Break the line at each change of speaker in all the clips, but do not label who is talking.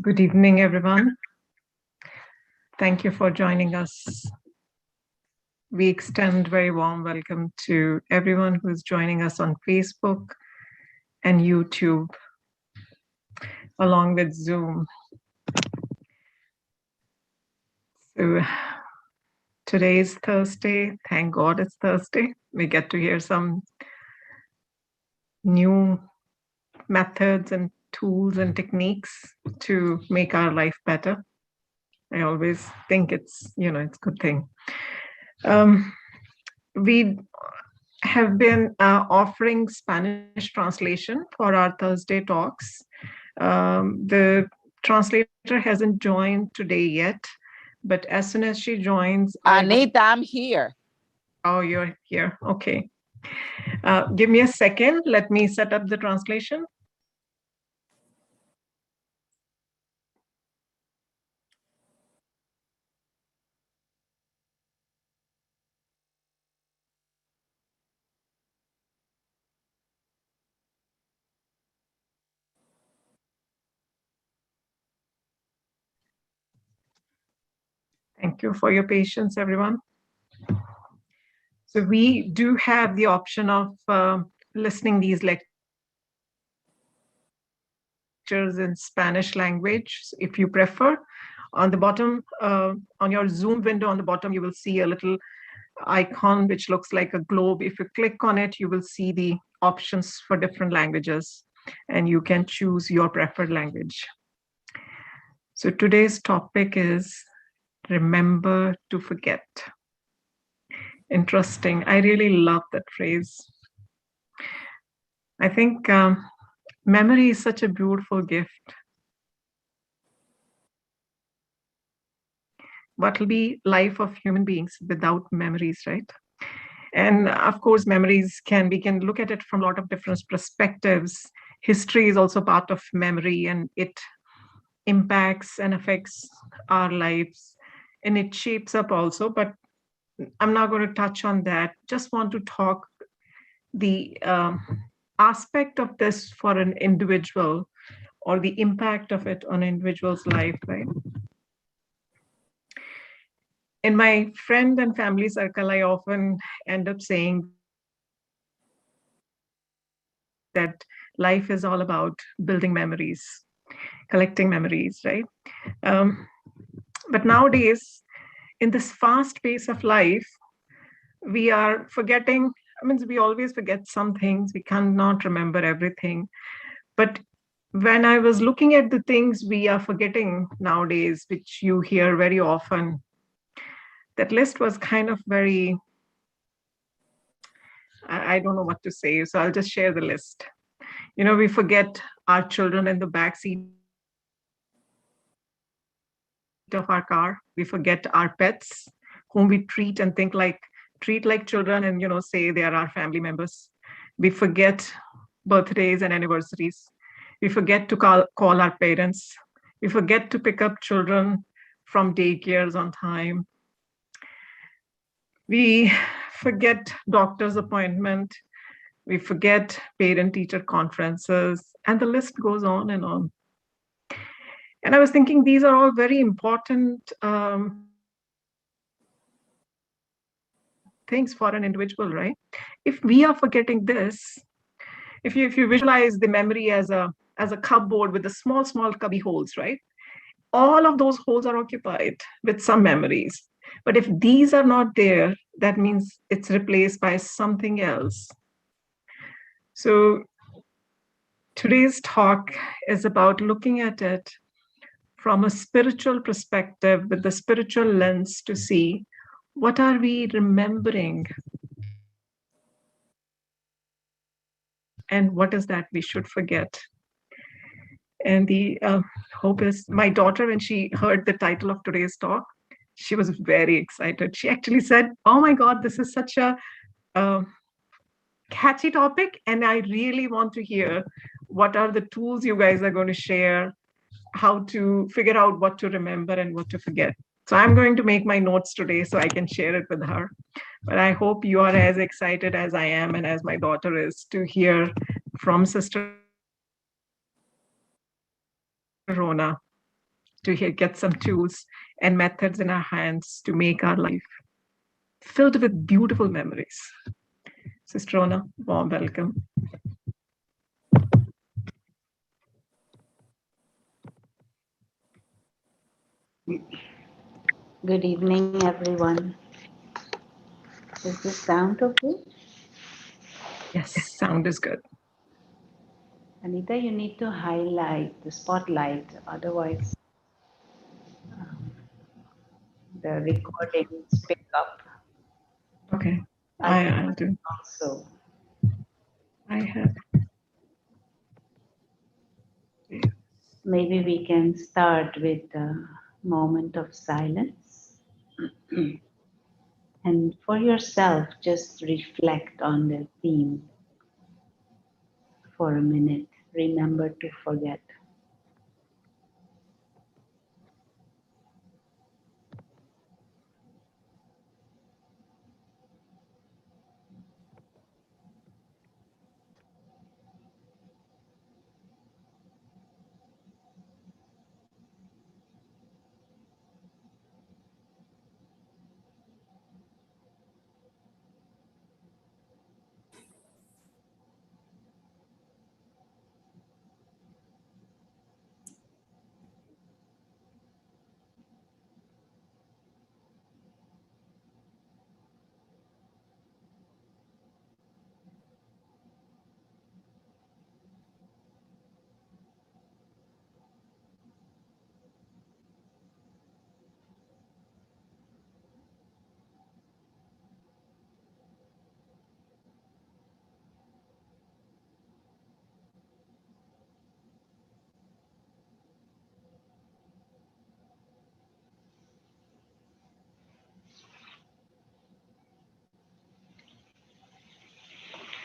Good evening, everyone. Thank you for joining us. We extend very warm welcome to everyone who's joining us on Facebook and YouTube, along with Zoom. So today is Thursday. Thank God it's Thursday. We get to hear some new methods and tools and techniques to make our life better. I always think it's a good thing. We have been offering Spanish translation for our Thursday talks. The translator hasn't joined today yet, but as soon as she joins...
Anita, I'm here.
Oh, you're here. Okay. Give me a second. Let me set up the translation. Thank you for your patience, everyone. So we do have the option of listening these lectures in Spanish language, if you prefer. On the bottom, on your Zoom window on the bottom, you will see a little icon which looks like a globe. If you click on it, you will see the options for different languages, and you can choose your preferred language. So today's topic is remember to forget. Interesting. I really love that phrase. I think memory is such a beautiful gift. What will be life of human beings without memories, right? And of course, memories we can look at it from a lot of different perspectives. History is also part of memory, and it impacts and affects our lives, and it shapes up also, but I'm not going to touch on that. Just want to talk the aspect of this for an individual, or the impact of it on an individual's life, right? In my friend and family circle, I often end up saying that life is all about building memories, collecting memories, right? But nowadays, in this fast pace of life, we are forgetting. We always forget some things. We cannot remember everything. But when I was looking at the things we are forgetting nowadays, which you hear very often, that list was kind of very, I don't know what to say. So I'll just share the list. We forget our children in the backseat of our car. We forget our pets, whom we treat like children, and say they are our family members. We forget birthdays and anniversaries. We forget to call our parents. We forget to pick up children from daycares on time. We forget doctor's appointment. We forget parent-teacher conferences, and the list goes on and on. And I was thinking these are all very important things for an individual, right? If we are forgetting this, if you visualize the memory as a cupboard with the small cubby holes, right? All of those holes are occupied with some memories. But if these are not there, that means it's replaced by something else. So today's talk is about looking at it from a spiritual perspective, with the spiritual lens, to see what are we remembering and what is that we should forget. And the hope is, my daughter, when she heard the title of today's talk, she was very excited. She actually said, oh my God, this is such a catchy topic, and I really want to hear what are the tools you guys are going to share, how to figure out what to remember and what to forget. So I'm going to make my notes today so I can share it with her. But I hope you are as excited as I am and as my daughter is to hear from Sister Rona get some tools and methods in our hands to make our life filled with beautiful memories. Sister Rona, warm welcome.
Good evening, everyone. Is this sound okay?
Yes, sound is good.
Anita, you need to highlight the spotlight, otherwise, the recordings pick up.
Okay,
I can
I'll do.
also.
I have.
Maybe we can start with a moment of silence. And for yourself, just reflect on the theme for a minute. Remember to forget.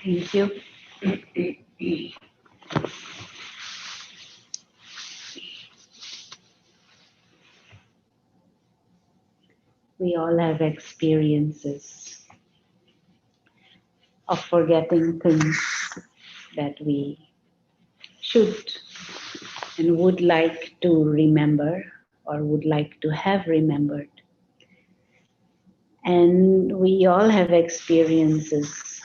Thank you. We all have experiences of forgetting things that we should and would like to remember or would like to have remembered. And we all have experiences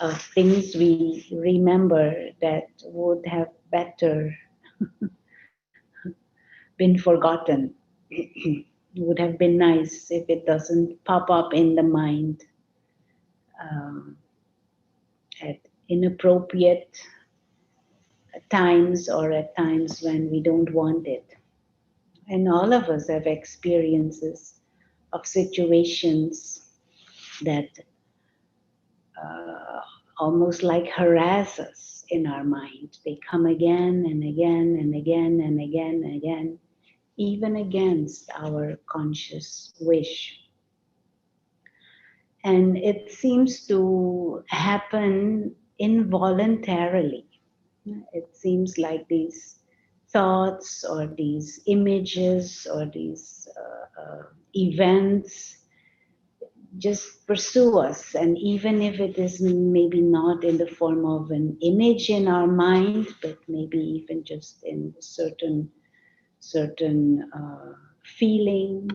of things we remember that would have better been forgotten. Would have been nice if it doesn't pop up in the mind um, at inappropriate times or at times when we don't want it. And all of us have experiences of situations that uh, almost like harass us in our mind. They come again and again and again and again and again, even against our conscious wish. And it seems to happen involuntarily. It seems like these thoughts or these images or these events just pursue us. And even if it is maybe not in the form of an image in our mind, but maybe even just in certain feeling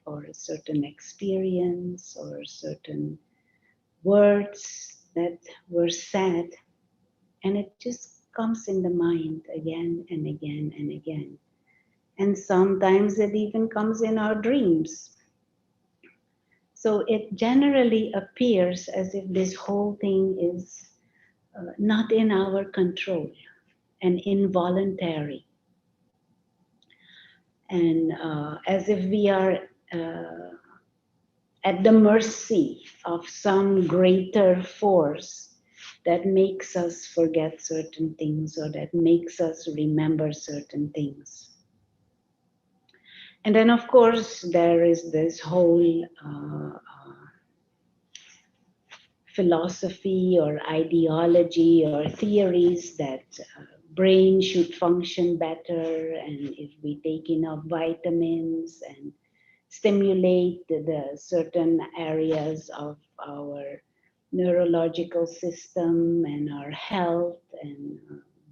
or a certain experience or certain words that were said, and it just comes in the mind again and again and again. And sometimes it even comes in our dreams. So it generally appears as if this whole thing is not in our control and involuntary, and as if we are uh, at the mercy of some greater force that makes us forget certain things or that makes us remember certain things. And then, of course, there is this whole philosophy or ideology or theories that brain should function better, and if we take enough vitamins and stimulate the certain areas of our neurological system and our health and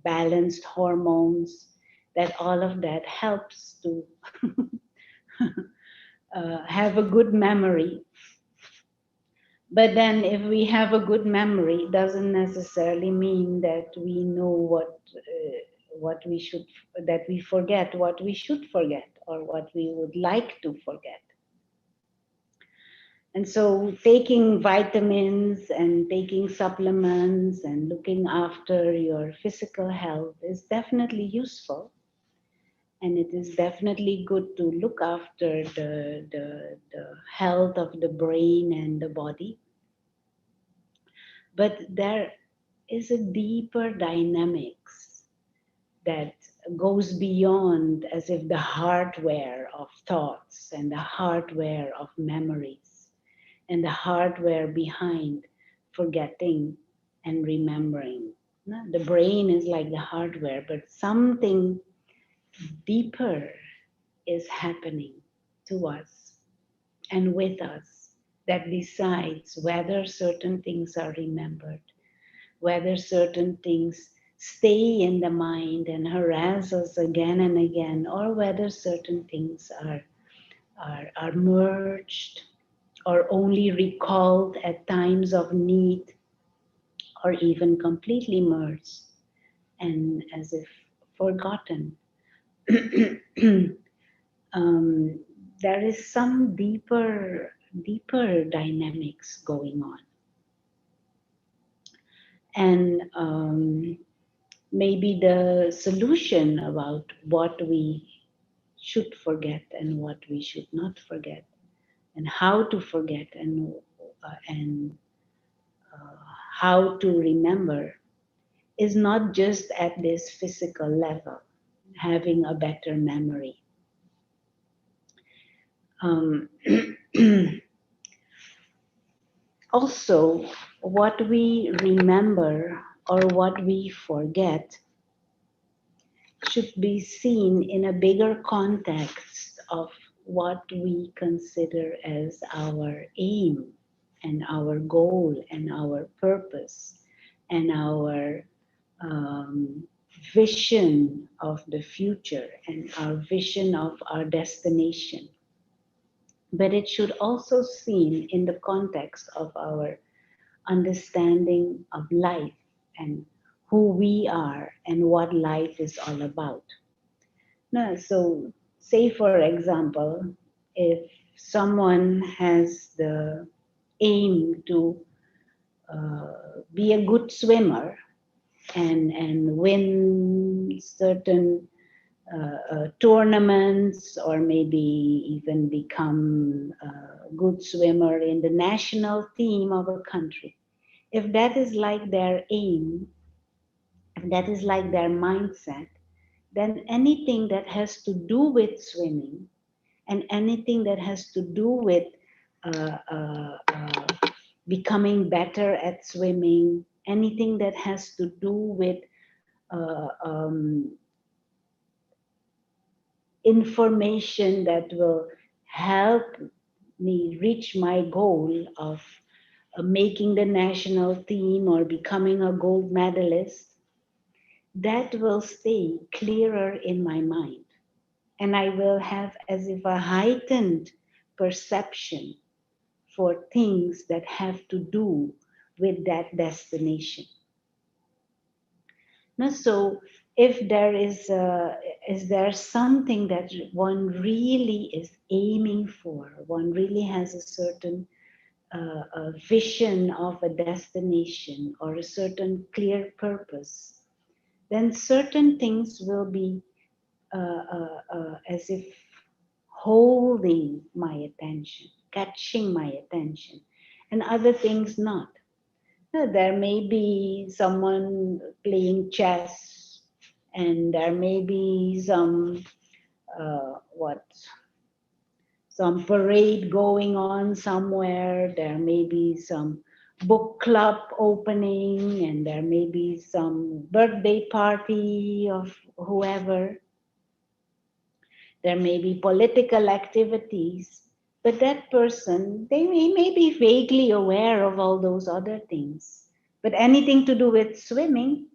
balanced hormones, that all of that helps to have a good memory. But then if we have a good memory, it doesn't necessarily mean that we know what we should, that we forget what we should forget or what we would like to forget. And so taking vitamins and taking supplements and looking after your physical health is definitely useful. And it is definitely good to look after the health of the brain and the body. But there is a deeper dynamics that goes beyond as if the hardware of thoughts and the hardware of memories and the hardware behind forgetting and remembering. No, the brain is like the hardware, but something deeper is happening to us and with us that decides whether certain things are remembered, whether certain things stay in the mind and harass us again and again, or whether certain things are merged or only recalled at times of need or even completely merged and as if forgotten. um, there is some deeper dynamics going on. And maybe the solution about what we should forget and what we should not forget and how to forget and how to remember is not just at this physical level, having a better memory. Um, Also, what we remember or what we forget should be seen in a bigger context of what we consider as our aim and our goal and our purpose and our um, vision of the future and our vision of our destination. But it should also seen in the context of our understanding of life and who we are and what life is all about. No, so, say for example, if someone has the aim to be a good swimmer and win certain tournaments or maybe even become a good swimmer in the national team of a country, if that is like their aim, if that is like their mindset, then anything that has to do with swimming and anything that has to do with uh, uh, uh, becoming better at swimming, anything that has to do with uh, um, information that will help me reach my goal of making the national team or becoming a gold medalist, that will stay clearer in my mind. And I will have as if a heightened perception for things that have to do with that destination. No, so if there is there something that one really is aiming for, one really has a certain a vision of a destination or a certain clear purpose, then certain things will be as if holding my attention, catching my attention, and other things not. There may be someone playing chess, and there may be what some parade going on somewhere. There may be some book club opening, and there may be some birthday party of whoever. There may be political activities, but that person, may be vaguely aware of all those other things. But anything to do with swimming,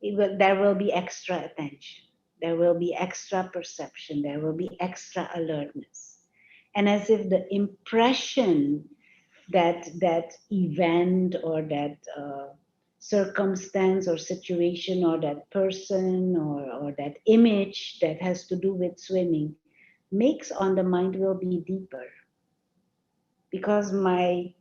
there will be extra attention. There will be extra perception. There will be extra alertness. And as if the impression that event or that circumstance or situation or that person or that image that has to do with swimming makes on the mind will be deeper, because my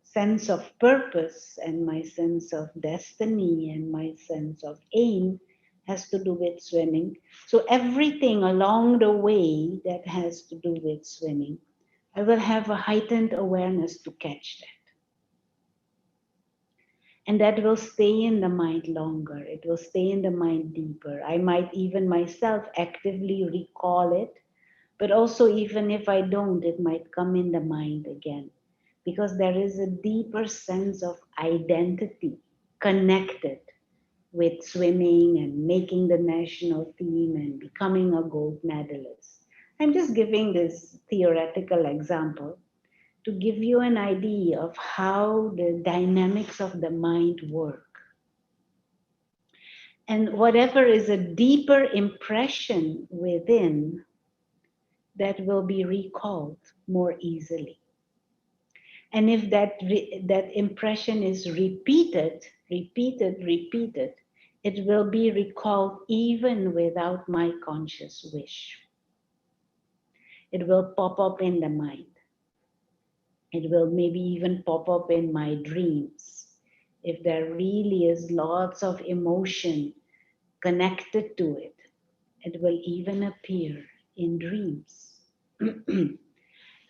sense of purpose and my sense of destiny and my sense of aim has to do with swimming. So everything along the way that has to do with swimming, I will have a heightened awareness to catch that. And that will stay in the mind longer. It will stay in the mind deeper. I might even myself actively recall it, but also even if I don't, it might come in the mind again, because there is a deeper sense of identity connected with swimming and making the national team and becoming a gold medalist. I'm just giving this theoretical example to give you an idea of how the dynamics of the mind work. And whatever is a deeper impression within, that will be recalled more easily. And if that impression is repeated, it will be recalled even without my conscious wish. It will pop up in the mind. It will maybe even pop up in my dreams. If there really is lots of emotion connected to it, it will even appear in dreams.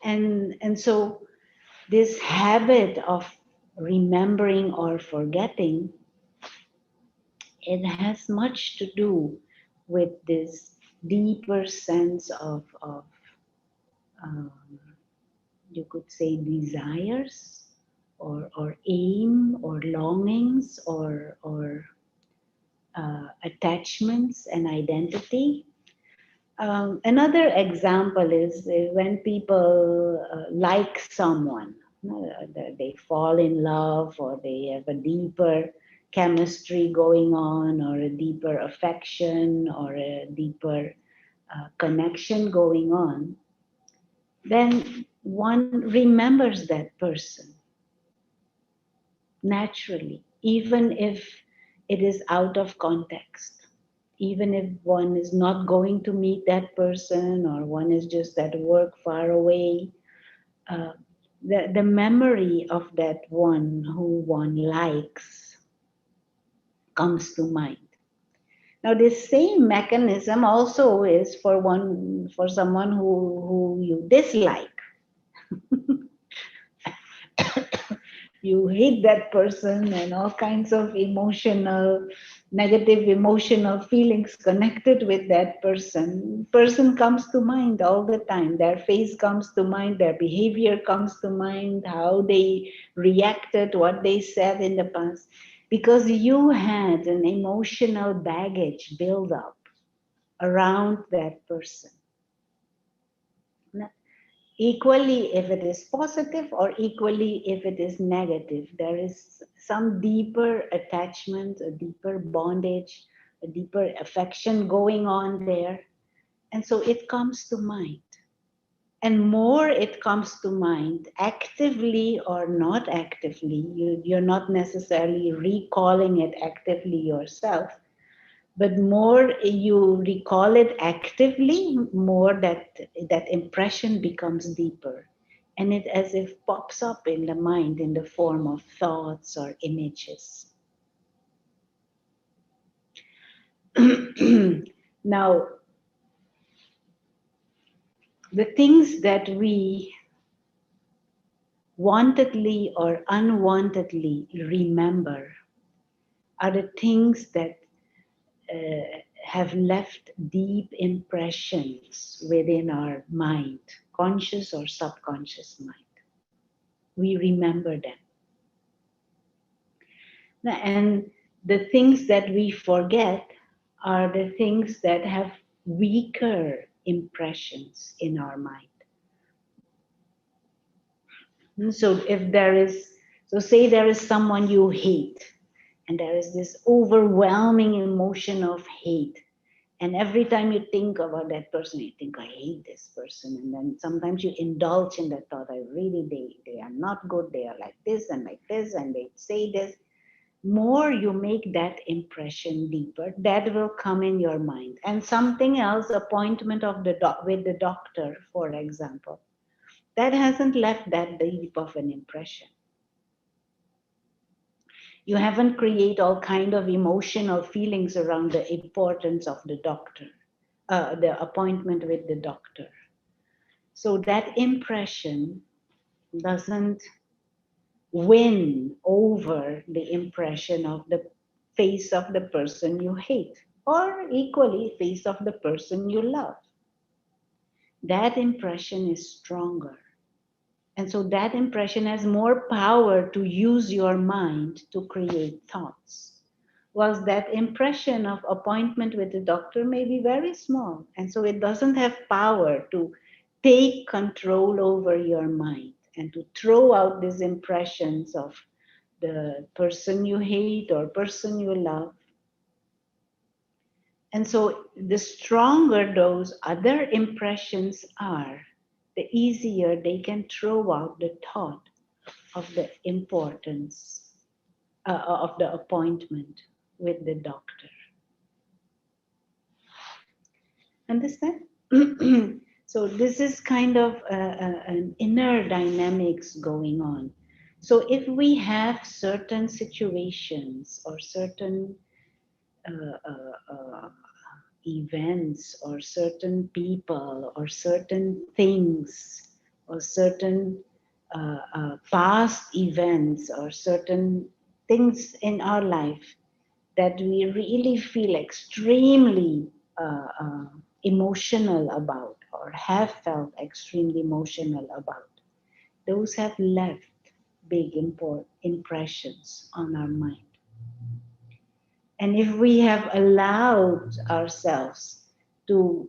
and so this habit of remembering or forgetting, it has much to do with this deeper sense of um, you could say desires or aim or longings or attachments and identity. Another example is when people like someone, they fall in love or they have a deeper chemistry going on or a deeper affection or a deeper connection going on, then one remembers that person naturally, even if it is out of context. Even if one is not going to meet that person or one is just at work far away, uh, the memory of that one who one likes comes to mind. Now, this same mechanism also is for someone who you dislike. You hate that person and all kinds of negative emotional feelings connected with that person comes to mind all the time. Their face comes to mind, their behavior comes to mind, how they reacted, what they said in the past, because you had an emotional baggage build up around that person. Equally if it is positive or equally if it is negative, there is some deeper attachment, a deeper bondage, a deeper affection going on there, and so it comes to mind. And more it comes to mind actively or not actively, you're not necessarily recalling it actively yourself, but more you recall it actively, more that impression becomes deeper, and it as if pops up in the mind in the form of thoughts or images. Now, the things that we wantedly or unwantedly remember are the things that have left deep impressions within our mind, conscious or subconscious mind. We remember them. And the things that we forget are the things that have weaker impressions in our mind. And so if there is, so say there is someone you hate, and there is this overwhelming emotion of hate. And every time you think about that person, you think, I hate this person. And then sometimes you indulge in that thought, they are not good, they are like this, and they say this. More you make that impression deeper, that will come in your mind. And something else, appointment of the with the doctor, for example, that hasn't left that deep of an impression. You haven't created all kind of emotional feelings around the importance of the doctor, the appointment with the doctor. So that impression doesn't win over the impression of the face of the person you hate, or equally face of the person you love. That impression is stronger. And so that impression has more power to use your mind to create thoughts. Whilst that impression of appointment with the doctor may be very small, and so it doesn't have power to take control over your mind and to throw out these impressions of the person you hate or person you love. And so the stronger those other impressions are, the easier they can throw out the thought of the importance of the appointment with the doctor. Understand? So this is kind of an inner dynamics going on. So if we have certain situations or certain events or certain people or certain things or certain past events or certain things in our life that we really feel extremely emotional about or have felt extremely emotional about, those have left big impressions on our mind. And if we have allowed ourselves to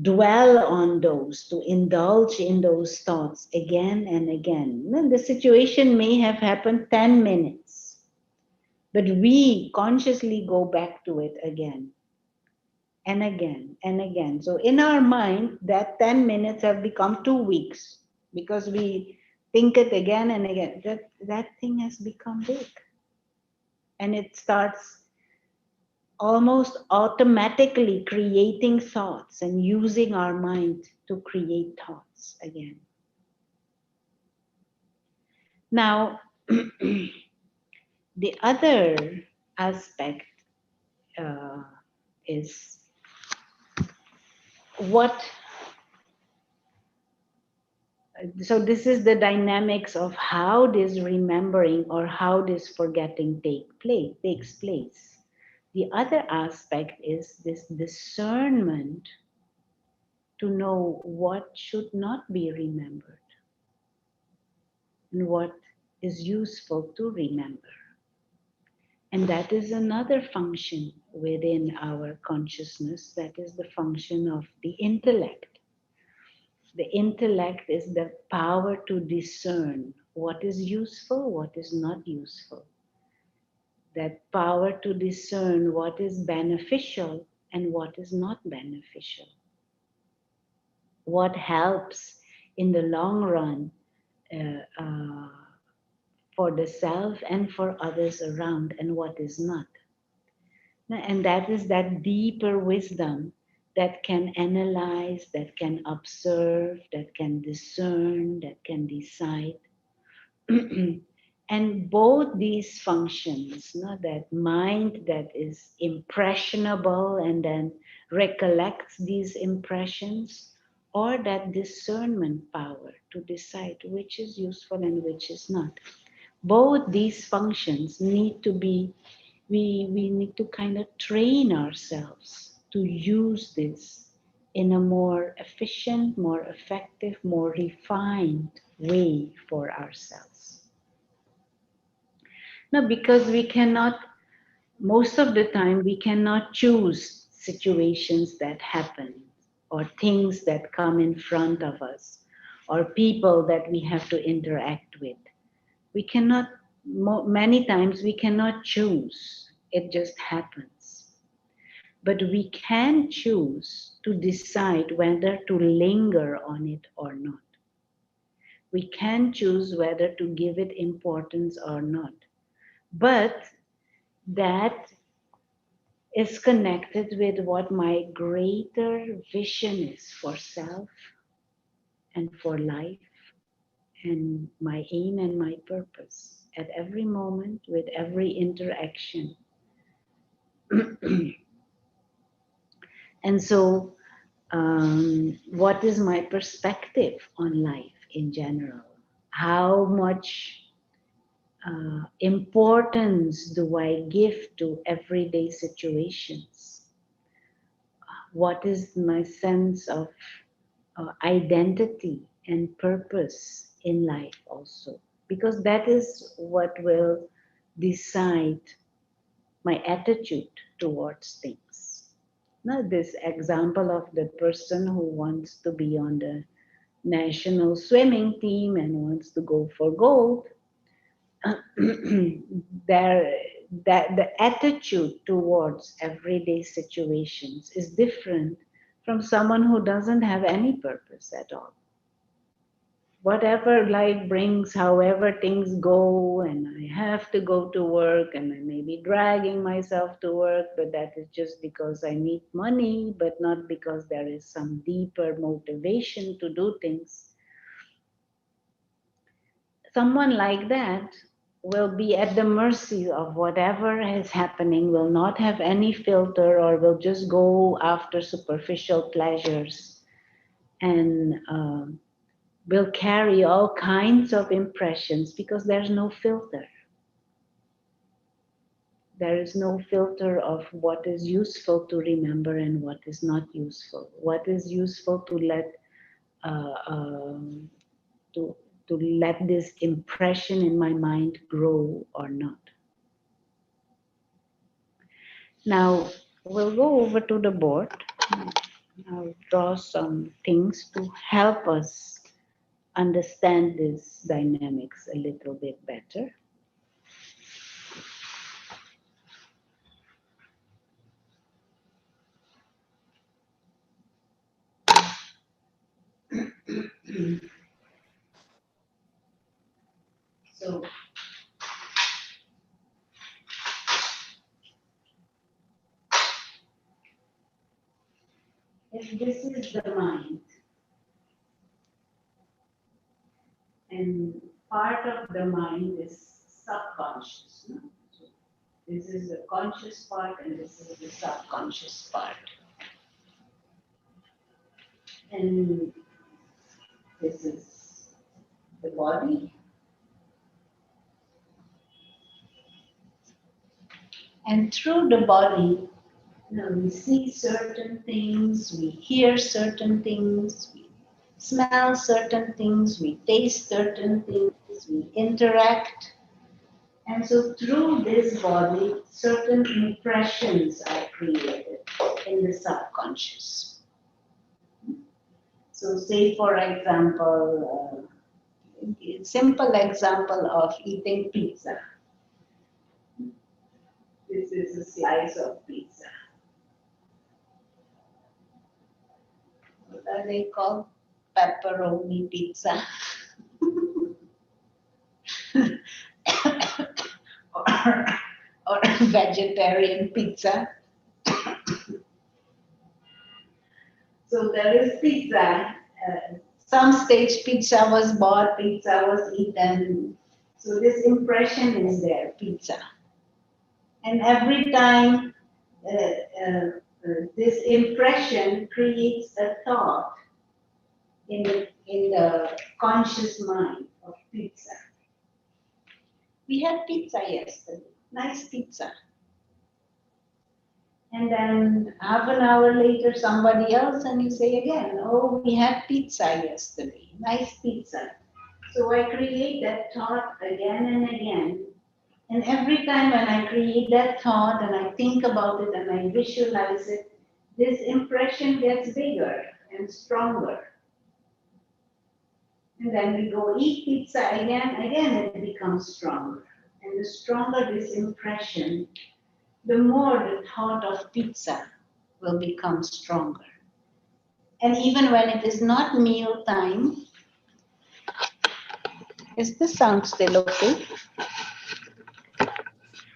dwell on those, to indulge in those thoughts again and again, then the situation may have happened 10 minutes, but we consciously go back to it again and again and again. So in our mind, that 10 minutes have become 2 weeks because we think it again and again. That thing has become big. And it starts almost automatically creating thoughts and using our mind to create thoughts again. Now, the other aspect uh, is what, so this is the dynamics of how this remembering or how this forgetting takes place. The other aspect is this discernment to know what should not be remembered and what is useful to remember. And that is another function within our consciousness. That is the function of the intellect. The intellect is the power to discern what is useful, what is not useful. That power to discern what is beneficial and what is not beneficial. What helps in the long run uh, uh, for the self and for others around, and what is not. And that is that deeper wisdom that can analyze, that can observe, that can discern, that can decide. And both these functions, that mind that is impressionable and then recollects these impressions, or that discernment power to decide which is useful and which is not. Both these functions need to be, we need to kind of train ourselves to use this in a more efficient, more effective, more refined way for ourselves. Now, because we cannot, most of the time, we cannot choose situations that happen or things that come in front of us or people that we have to interact with. We cannot many times we cannot choose, it just happens. But we can choose to decide whether to linger on it or not. We can choose whether to give it importance or not. But that is connected with what my greater vision is for self and for life and my aim and my purpose at every moment with every interaction. And so, what is my perspective on life in general? How much importance do I give to everyday situations? What is my sense of identity and purpose in life also? Because that is what will decide my attitude towards things. Now, this example of the person who wants to be on the national swimming team and wants to go for gold, there, that the attitude towards everyday situations is different from someone who doesn't have any purpose at all. Whatever life brings, however things go, and I have to go to work and I may be dragging myself to work, but that is just because I need money, but not because there is some deeper motivation to do things. Someone like that will be at the mercy of whatever is happening, will not have any filter, or will just go after superficial pleasures and will carry all kinds of impressions because there's no filter. There is no filter of what is useful to remember and what is not useful. What is useful to let uh, um, to to let this impression in my mind grow or not. Now we'll go over to the board. I'll draw some things to help us understand these dynamics a little bit better. So, if this is the mind, and part of the mind is subconscious, no? So this is the conscious part, and this is the subconscious part. And this is the body. And through the body, we see certain things, we hear certain things, we smell certain things, we taste certain things, we interact. And so through this body, certain impressions are created in the subconscious. So say, for example, a simple example of eating pizza. This is a slice of pizza. What are they called? Pepperoni pizza. or vegetarian pizza. So there is pizza. Some stage pizza was bought, pizza was eaten. So this impression is there, pizza. And every time this impression creates a thought in the conscious mind of pizza. We had pizza yesterday, nice pizza. And then half an hour later, somebody else, and you say again, oh, we had pizza yesterday, nice pizza. So I create that thought again and again. And every time when I create that thought and I think about it and I visualize it, this impression gets bigger and stronger. And then we go eat pizza again it becomes stronger. and the stronger this impression, the more the thought of pizza will become stronger. And even when it is not meal time, is the sound still okay?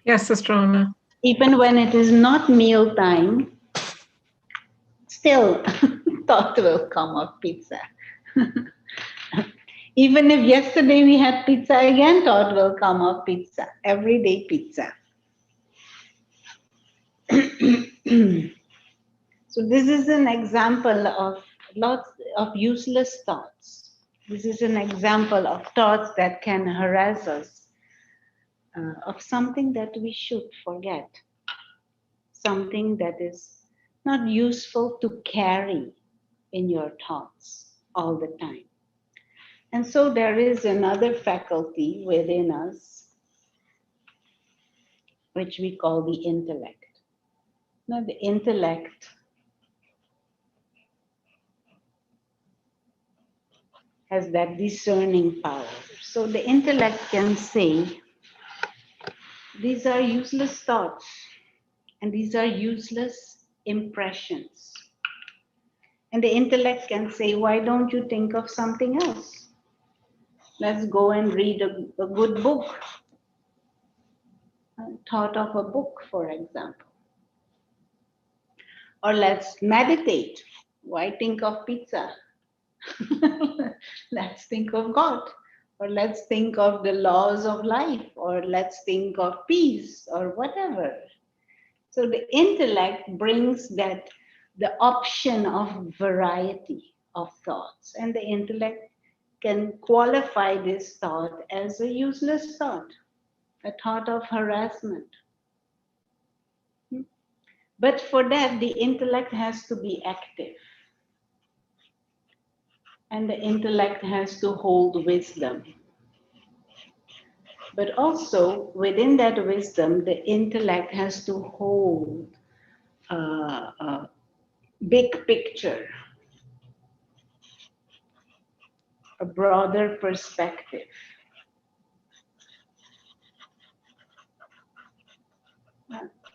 Yes, Sister Rona.
Even when it is not meal time, still thought will come of pizza. Even if yesterday we had pizza again, thought will come of pizza. Everyday pizza. So this is an example of lots of useless thoughts. This is an example of thoughts that can harass us, of something that we should forget, something that is not useful to carry in your thoughts all the time. And so there is another faculty within us, which we call the intellect. Now, the intellect has that discerning power. So the intellect can say, these are useless thoughts and these are useless impressions. And the intellect can say, why don't you think of something else? Let's go and read a good book. Thought of a book, for example. Or let's meditate. Why think of pizza? Let's think of God. Or let's think of the laws of life. Or let's think of peace or whatever. So the intellect brings that the option of variety of thoughts. And the intellect can qualify this thought as a useless thought, a thought of harassment. But for that, the intellect has to be active. And the intellect has to hold wisdom. But also, within that wisdom, the intellect has to hold a big picture, a broader perspective.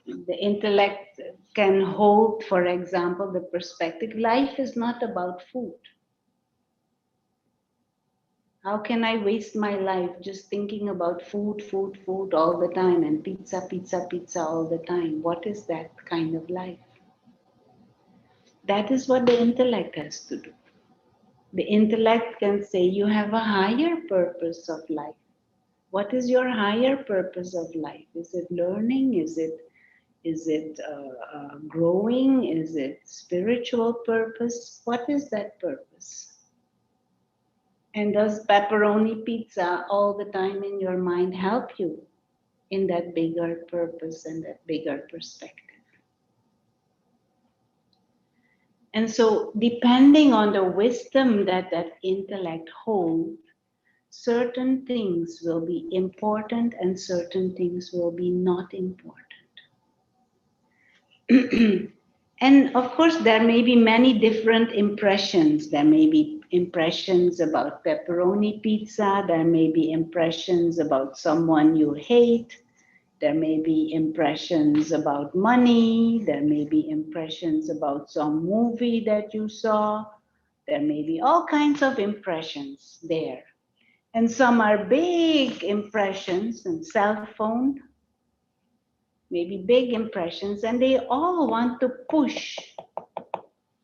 The intellect can hold, for example, the perspective, life is not about food. How can I waste my life just thinking about food, food, food all the time and pizza, pizza, pizza all the time? What is that kind of life? That is what the intellect has to do. The intellect can say you have a higher purpose of life. What is your higher purpose of life? Is it learning? Is it growing? Is it spiritual purpose? What is that purpose? And does pepperoni pizza all the time in your mind help you in that bigger purpose and that bigger perspective? And so, depending on the wisdom that that intellect holds, certain things will be important and certain things will be not important. And of course, there may be many different impressions. There may be impressions about pepperoni pizza. There may be impressions about someone you hate. There may be impressions about money. There may be impressions about some movie that you saw. There may be all kinds of impressions there. And some are big impressions and cell phone, maybe big impressions, and they all want to push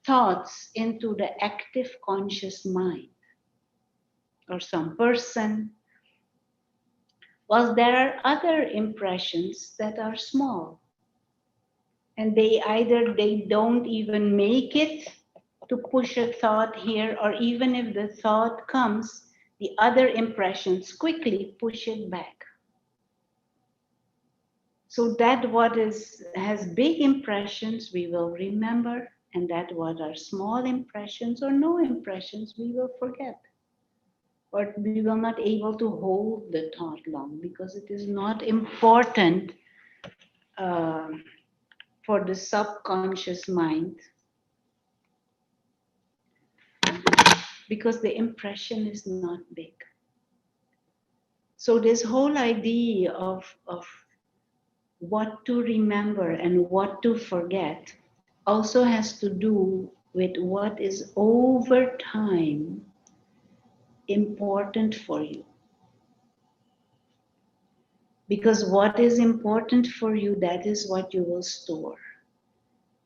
thoughts into the active conscious mind or some person. While there are other impressions that are small, and they don't even make it to push a thought here, or even if the thought comes, the other impressions quickly push it back. So that what has big impressions we will remember, and that what are small impressions or no impressions we will forget. Or we will not able to hold the thought long because it is not important uh, for the subconscious mind, because the impression is not big. So this whole idea of what to remember and what to forget also has to do with what is over time important for you. Because what is important for you, that is what you will store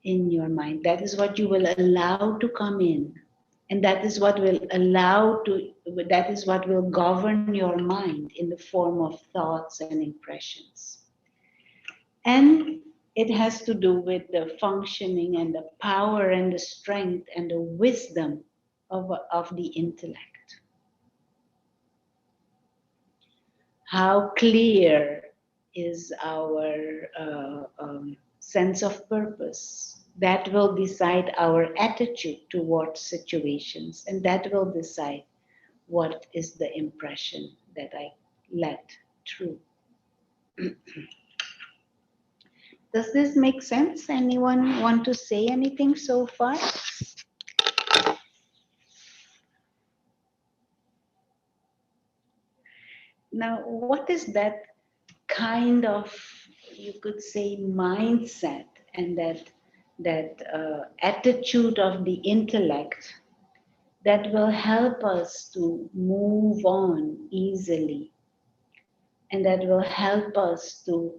in your mind. That is what you will allow to come in. And that is what will that is what will govern your mind in the form of thoughts and impressions. And it has to do with the functioning and the power and the strength and the wisdom of the intellect. How clear is our sense of purpose? That will decide our attitude towards situations, and that will decide what is the impression that I let through. Does this make sense? Anyone want to say anything so far? Now, what is that kind of, you could say, mindset and that attitude of the intellect that will help us to move on easily, and that will help us to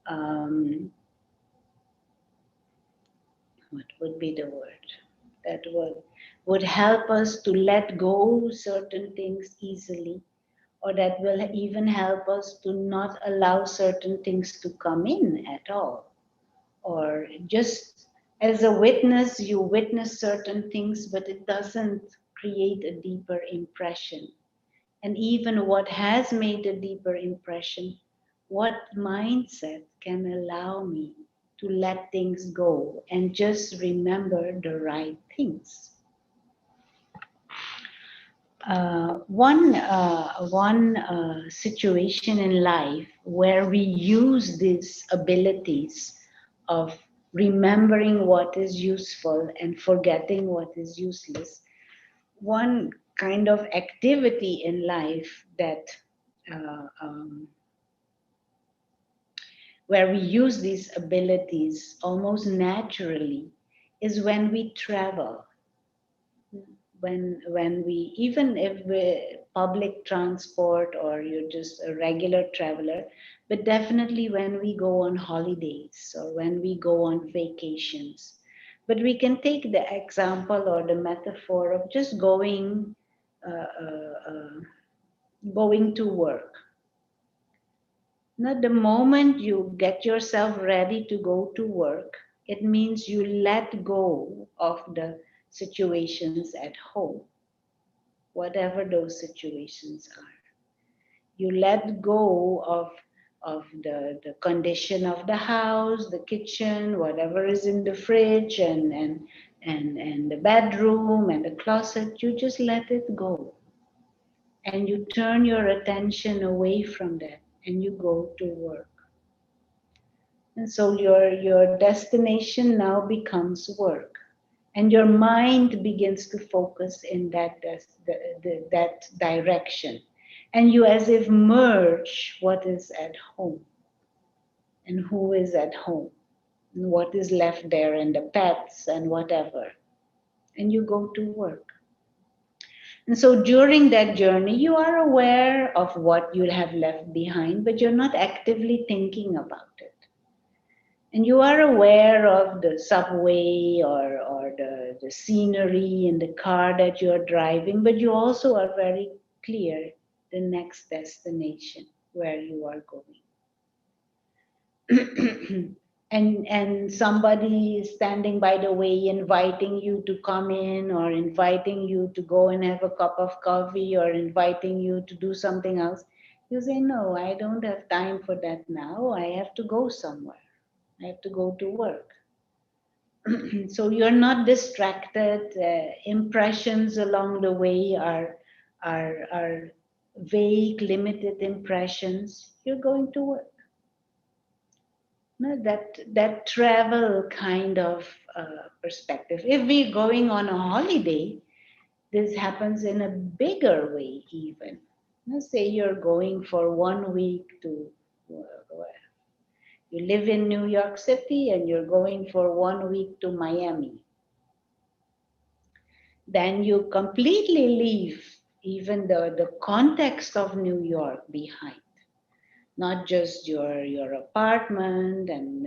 um, what would be the word that would help us to let go certain things easily, or that will even help us to not allow certain things to come in at all, or just as a witness you witness certain things but it doesn't create a deeper impression. And even what has made a deeper impression, what mindset can allow me to let things go and just remember the right things? One situation in life where we use these abilities of remembering what is useful and forgetting what is useless, one kind of activity in life that uh, um, where we use these abilities almost naturally is when we travel. When we, even if we public transport or you're just a regular traveler, but definitely when we go on holidays or when we go on vacations. But we can take the example or the metaphor of just going to work. Now, the moment you get yourself ready to go to work, it means you let go of the situations at home, whatever those situations are. You let go of the condition of the house, the kitchen, whatever is in the fridge and the bedroom and the closet. You just let it go. And you turn your attention away from that and you go to work. And so your destination now becomes work. And your mind begins to focus in that direction. And you as if merge what is at home and who is at home and what is left there and the pets and whatever. And you go to work. And so during that journey, you are aware of what you have left behind, but you're not actively thinking about it. And you are aware of the subway or the scenery in the car that you are driving, but you also are very clear the next destination where you are going. and somebody is standing by the way inviting you to come in or inviting you to go and have a cup of coffee or inviting you to do something else. You say, no, I don't have time for that now. I have to go somewhere. I have to go to work. So you're not distracted. Impressions along the way are vague, limited impressions. You're going to work. No, that travel kind of perspective. If we're going on a holiday, this happens in a bigger way even. Let's say you're going for 1 week to, where? You live in New York City and you're going for 1 week to Miami. Then you completely leave even the context of New York behind. Not just your apartment and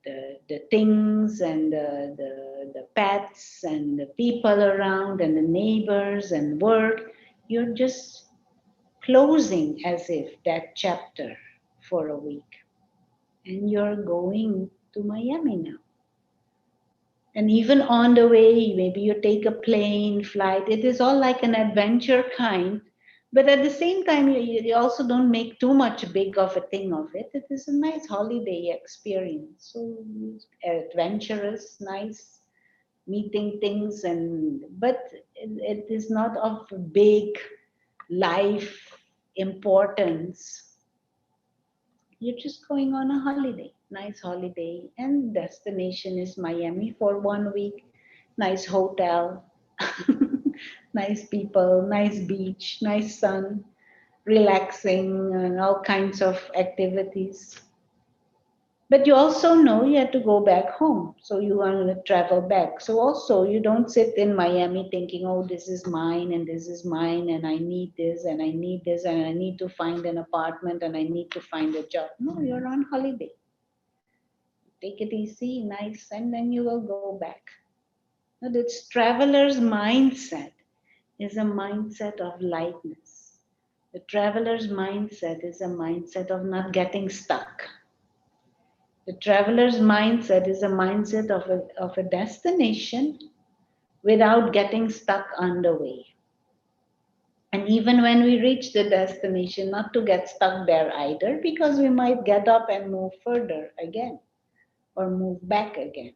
the things and the pets and the people around and the neighbors and work. You're just closing as if that chapter for a week. And you're going to Miami now. And even on the way, maybe you take a plane, flight, it is all like an adventure kind. But at the same time, you also don't make too much big of a thing of it. It is a nice holiday experience. So adventurous, nice, meeting things, but it is not of big life importance. You're just going on a holiday, nice holiday, and destination is Miami for 1 week. Nice hotel, nice people, nice beach, nice sun, relaxing, and all kinds of activities. But you also know you have to go back home. So you want to travel back. So also you don't sit in Miami thinking, oh, this is mine and this is mine and I need this and I need this and I need to find an apartment and I need to find a job. No, you're on holiday. Take it easy, nice, and then you will go back. Now, this traveler's mindset is a mindset of lightness. The traveler's mindset is a mindset of not getting stuck. The traveler's mindset is a mindset of a destination without getting stuck on the way. And even when we reach the destination, not to get stuck there either, because we might get up and move further again or move back again.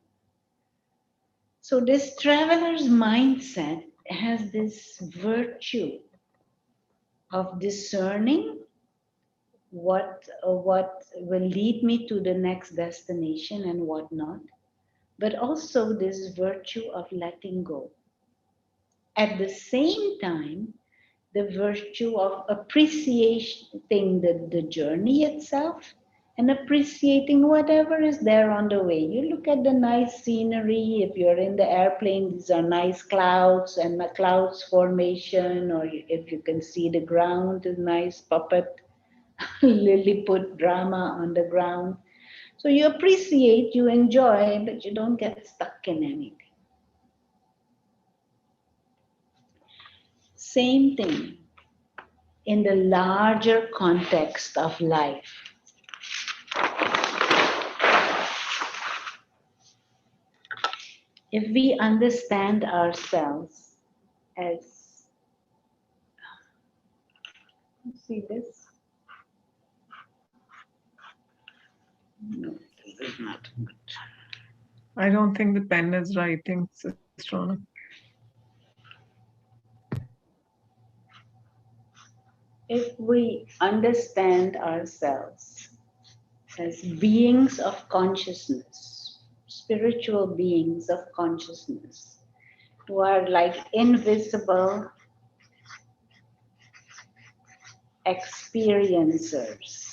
So, this traveler's mindset has this virtue of discerning what will lead me to the next destination and what not, but also this virtue of letting go. At the same time, the virtue of appreciating the journey itself and appreciating whatever is there on the way. You look at the nice scenery. If you're in the airplane, these are nice clouds and the clouds formation, or if you can see the ground, a nice puppet, Lilliput drama on the ground. So you appreciate, you enjoy, but you don't get stuck in anything. Same thing in the larger context of life. If we understand ourselves as, see this? No, this is not good.
I don't think the pen is writing, Sister Rona.
If we understand ourselves as beings of consciousness, spiritual beings of consciousness, who are like invisible experiencers.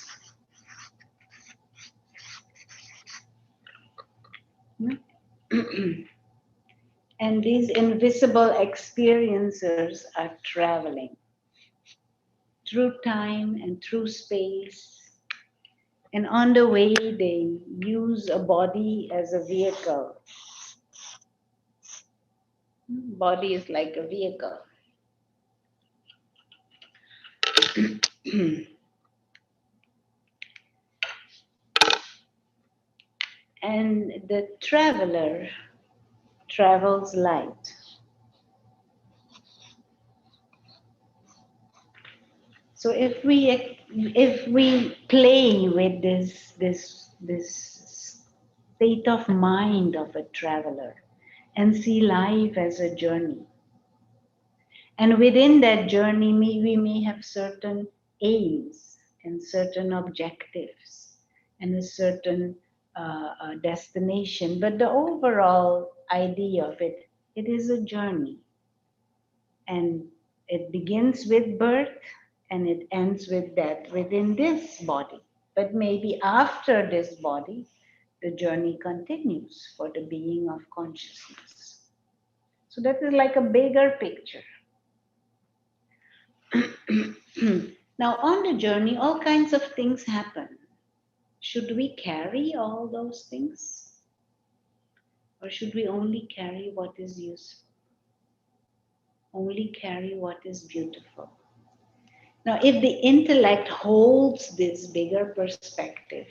And these invisible experiencers are traveling through time and through space. And on the way, they use a body as a vehicle. Body is like a vehicle. And the traveler travels light. So if we play with this state of mind of a traveler and see life as a journey, and within that journey we may have certain aims and certain objectives and a certain destination, but the overall idea of it, it is a journey, and it begins with birth and it ends with death within this body. But maybe after this body, the journey continues for the being of consciousness. So that is like a bigger picture. Now, on the journey, all kinds of things happen. Should we carry all those things? Or should we only carry what is useful? Only carry what is beautiful? Now, if the intellect holds this bigger perspective,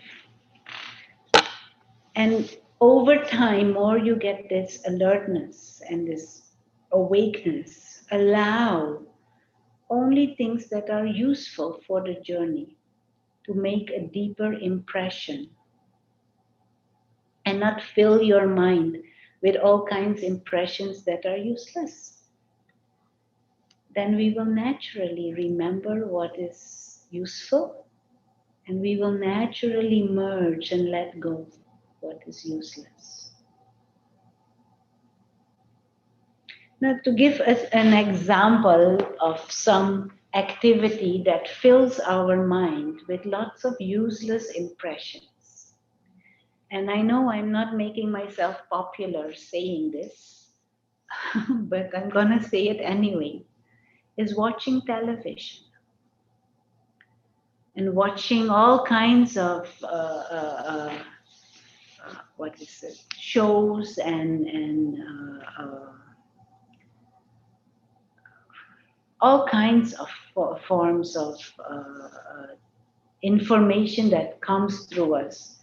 and over time, more you get this alertness and this awakeness, allow only things that are useful for the journey to make a deeper impression and not fill your mind with all kinds of impressions that are useless. Then we will naturally remember what is useful, and we will naturally merge and let go what is useless. Now, to give us an example of some activity that fills our mind with lots of useless impressions. And I know I'm not making myself popular saying this, but I'm gonna say it anyway, is watching television and watching all kinds of what is it, shows and all kinds of forms of information that comes through us.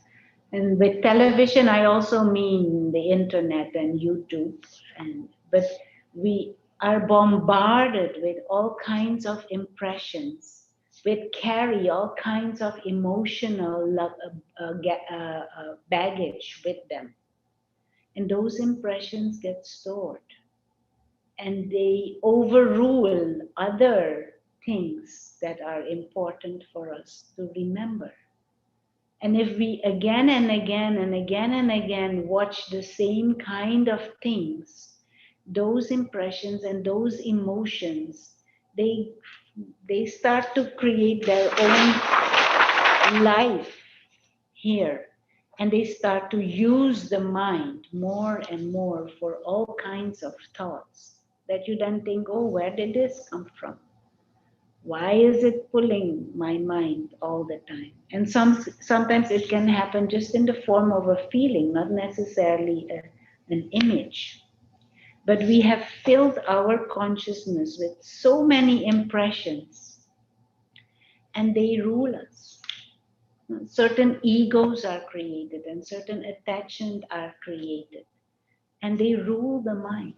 And with television, I also mean the internet and YouTube. But we are bombarded with all kinds of impressions, with carry all kinds of emotional baggage with them. And those impressions get stored. And they overrule other things that are important for us to remember. And if we again and again and again and again watch the same kind of things, those impressions and those emotions, they start to create their own life here. And they start to use the mind more and more for all kinds of thoughts that you then think, oh, where did this come from? Why is it pulling my mind all the time? And sometimes it can happen just in the form of a feeling, not necessarily an image. But we have filled our consciousness with so many impressions, and they rule us. Certain egos are created and certain attachments are created, and they rule the mind.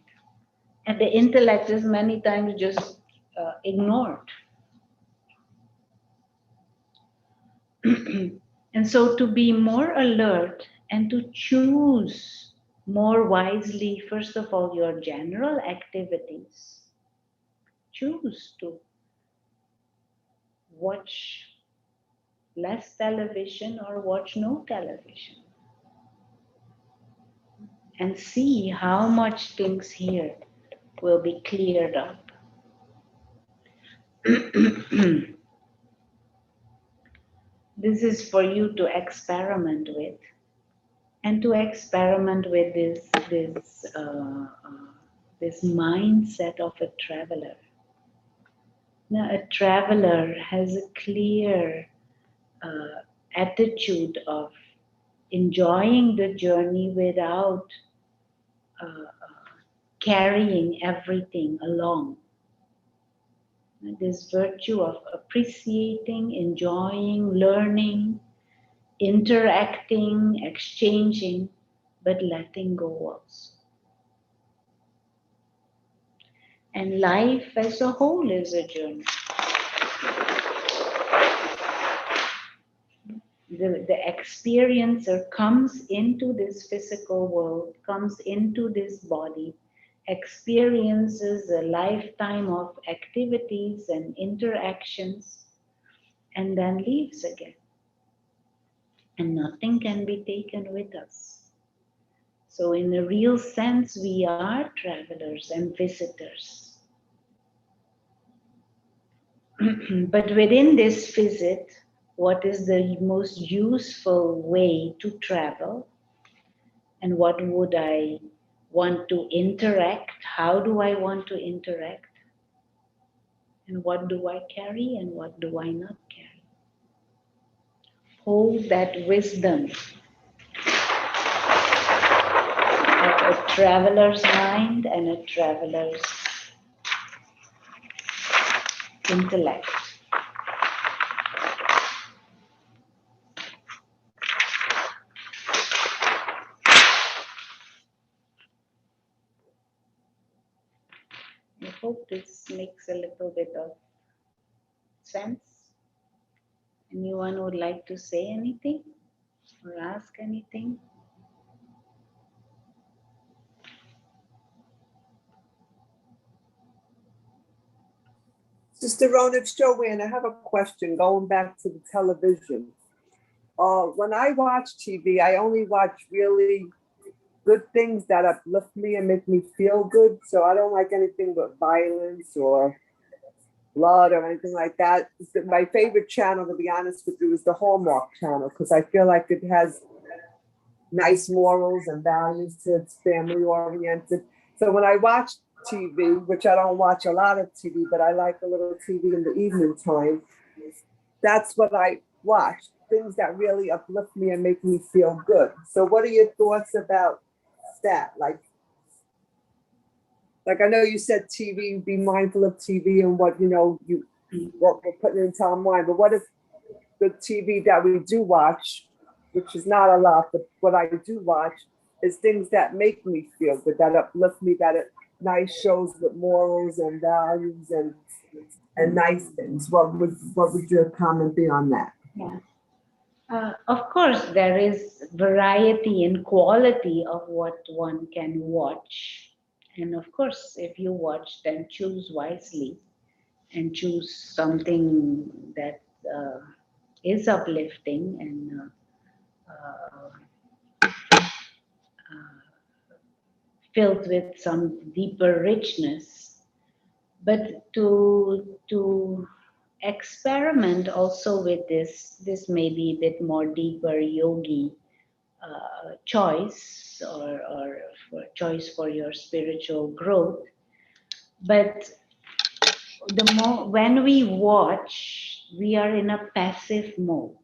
And the intellect is many times just ignored. And so to be more alert and to choose more wisely, first of all, your general activities. Choose to watch less television or watch no television. And see how much things here will be cleared up. This is for you to experiment with. And to experiment with this mindset of a traveler. Now, a traveler has a clear attitude of enjoying the journey without carrying everything along. This virtue of appreciating, enjoying, learning, interacting, exchanging, but letting go also. And life as a whole is a journey. The experiencer comes into this physical world, comes into this body, experiences a lifetime of activities and interactions, and then leaves again. And nothing can be taken with us. So in a real sense, we are travelers and visitors. But within this visit, what is the most useful way to travel? And what would I want to interact? How do I want to interact? And what do I carry and what do I not carry? Hold that wisdom of a traveler's mind and a traveler's intellect. I hope this makes a little bit of sense. Anyone would like to say anything or ask anything?
Sister Rona, it's Joanne. I have a question going back to the television. When I watch TV, I only watch really good things that uplift me and make me feel good. So I don't like anything but violence or blood or anything like that. My favorite channel, to be honest with you, is the Hallmark channel because I feel like it has nice morals and values to it's family oriented. So when I watch TV, which I don't watch a lot of TV, but I like a little TV in the evening time, that's what I watch. Things that really uplift me and make me feel good. So what are your thoughts about that? Like I know you said TV, be mindful of TV and what what we're putting into our mind. But what if the TV that we do watch, which is not a lot, but what I do watch is things that make me feel good, that uplift me, that are nice shows with morals and values and nice things. What would your comment be on that?
Yeah. Of course, there is variety and quality of what one can watch. And of course, if you watch, then choose wisely and choose something that is uplifting and filled with some deeper richness. But to experiment also with this may be a bit more deeper yogi choice or for choice for your spiritual growth. But the more when we watch, we are in a passive mode.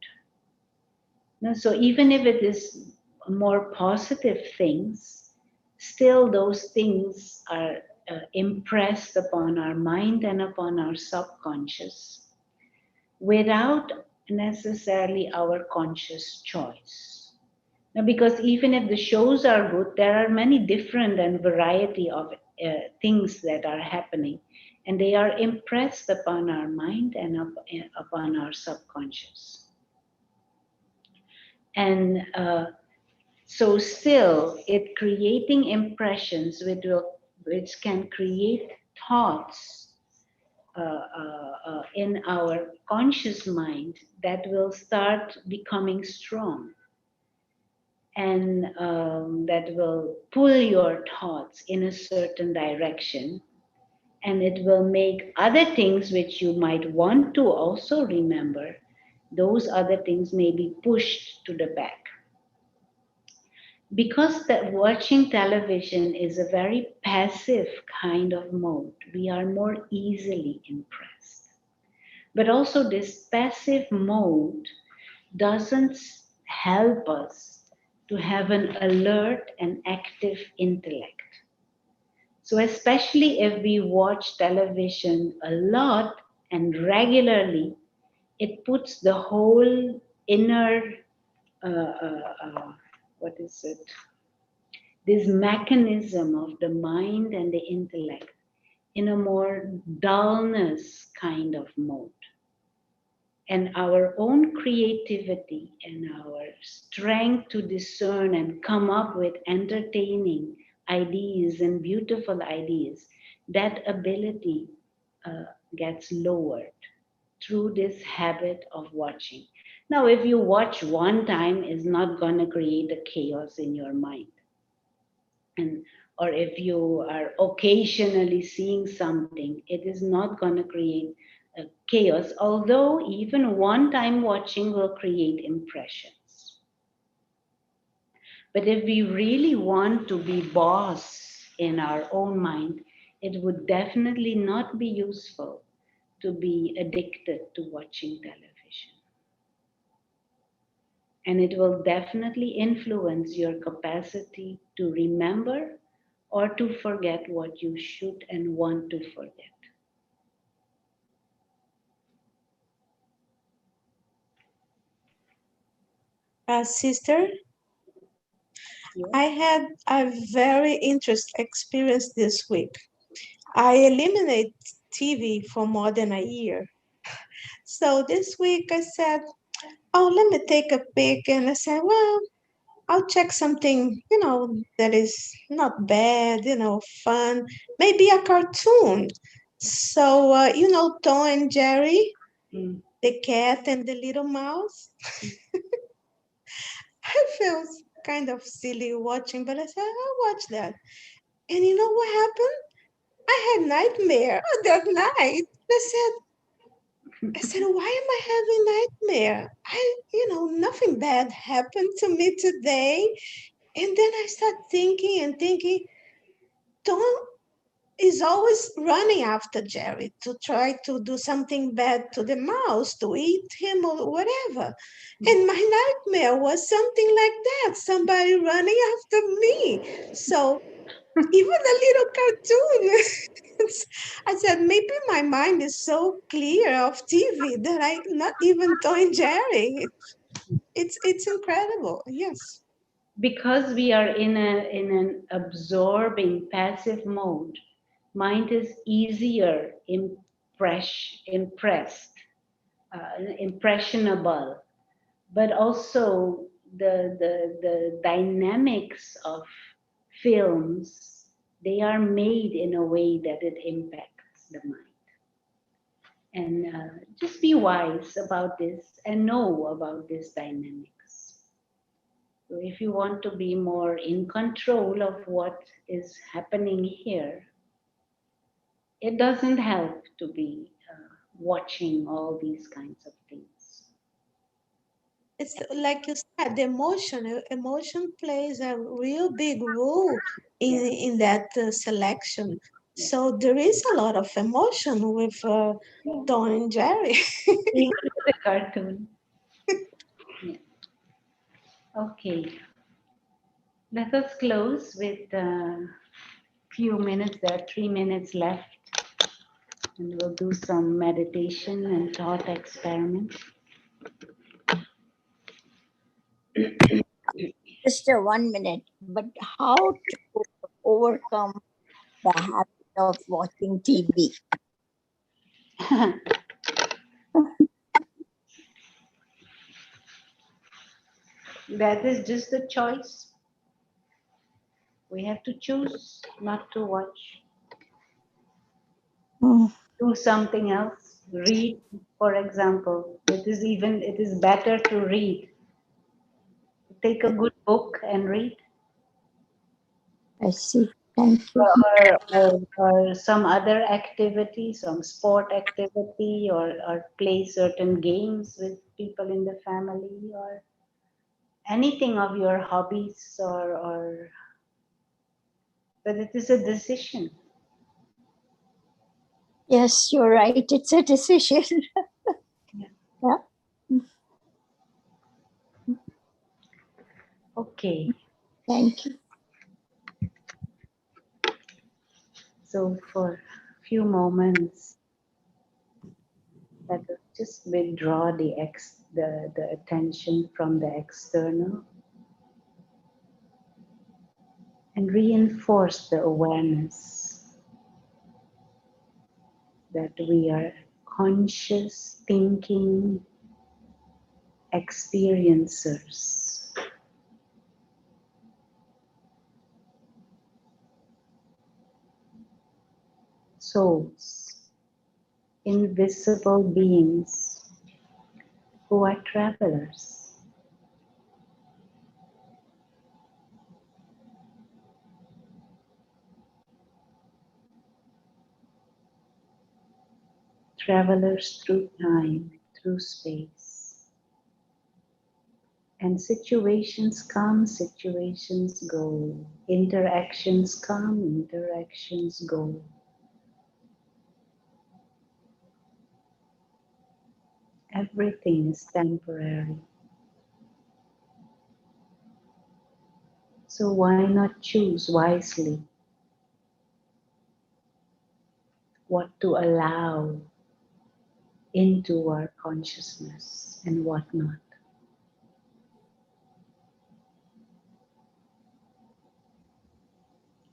No, so even if it is more positive things, still those things are impressed upon our mind and upon our subconscious without necessarily our conscious choice. Now, because even if the shows are good, there are many different and variety of things that are happening, and they are impressed upon our mind and upon our subconscious. And so, still, it creating impressions which can create thoughts in our conscious mind that will start becoming strong and that will pull your thoughts in a certain direction, and it will make other things which you might want to also remember, those other things may be pushed to the back. Because that watching television is a very passive kind of mode, we are more easily impressed. But also this passive mode doesn't help us to have an alert and active intellect. So, especially if we watch television a lot and regularly, it puts the whole inner, uh, uh, uh, what is it? This mechanism of the mind and the intellect in a more dullness kind of mode. And our own creativity and our strength to discern and come up with entertaining ideas and beautiful ideas, that ability gets lowered through this habit of watching. Now, if you watch one time, it's not going to create a chaos in your mind. And or if you are occasionally seeing something, it is not going to create chaos, although even one time watching will create impressions. But if we really want to be boss in our own mind, it would definitely not be useful to be addicted to watching television. And it will definitely influence your capacity to remember or to forget what you should and want to forget.
Sister,
Yeah.
I had a very interesting experience this week. I eliminated TV for more than a year. So this week I said, oh, let me take a peek. And I said, well, I'll check something, that is not bad, fun, maybe a cartoon. So, Tom and Jerry,
Mm.
the cat and the little mouse. I felt kind of silly watching, but I said, I'll watch that. And you know what happened? I had nightmare that night. I said, why am I having nightmare? Nothing bad happened to me today. And then I start thinking and thinking, Tom is always running after Jerry to try to do something bad to the mouse, to eat him or whatever. And my nightmare was something like that, somebody running after me. So even a little cartoon. I said, maybe my mind is so clear of TV that I not even Tom and Jerry. It's incredible. Yes.
Because we are in an absorbing passive mode, mind is easier impressed, impressionable, but also the dynamics of films, they are made in a way that it impacts the mind. And just be wise about this and know about this dynamics. So if you want to be more in control of what is happening here, it doesn't help to be watching all these kinds of things.
It's like you said, the emotion plays a real big role
Yeah,
in that selection.
yeah,
So there is a lot of emotion with
yeah.
Tom and Jerry.
Even with the cartoon. Yeah. Okay, let us close with a few minutes. There are 3 minutes left, and we'll do some meditation and thought experiment.
Just a 1 minute, but how to overcome the habit of watching TV?
That is just a choice. We have to choose not to watch.
Mm.
Do something else. Read, for example. It is better to read. Take a good book and read.
I see. Thank you.
Or some other activity, some sport activity, or play certain games with people in the family, or anything of your hobbies, or but it is a decision.
Yes, you're right. It's a decision.
Yeah.
Yeah.
Okay.
Thank you.
So for a few moments, let us just withdraw the attention from the external and reinforce the awareness that we are conscious thinking experiencers. Souls, invisible beings who are travelers. travelers through time, through space. And situations come, situations go. Interactions come, interactions go. Everything is temporary. So why not choose wisely what to allow into our consciousness and what not?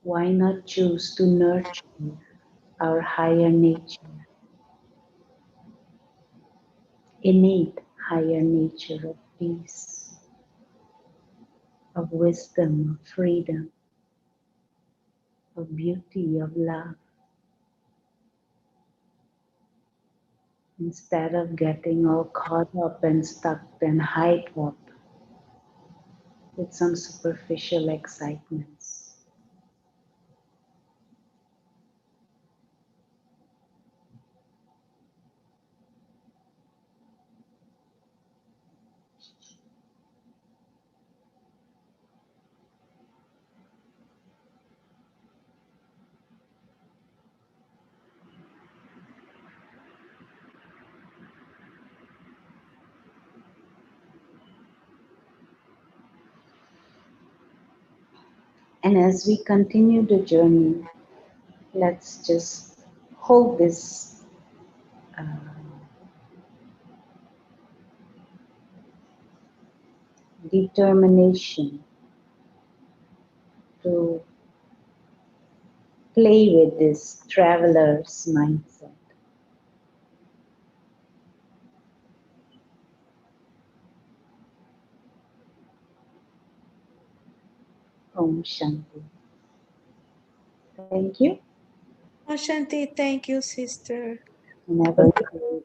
Why not choose to nurture our higher nature, innate higher nature of peace, of wisdom, of freedom, of beauty, of love, instead of getting all caught up and stuck and hyped up with some superficial excitements. And as we continue the journey, let's just hold this uh, determination to play with this traveler's mindset. Om Shanti. Thank you.
Ashanti, thank you, sister.
Whenever you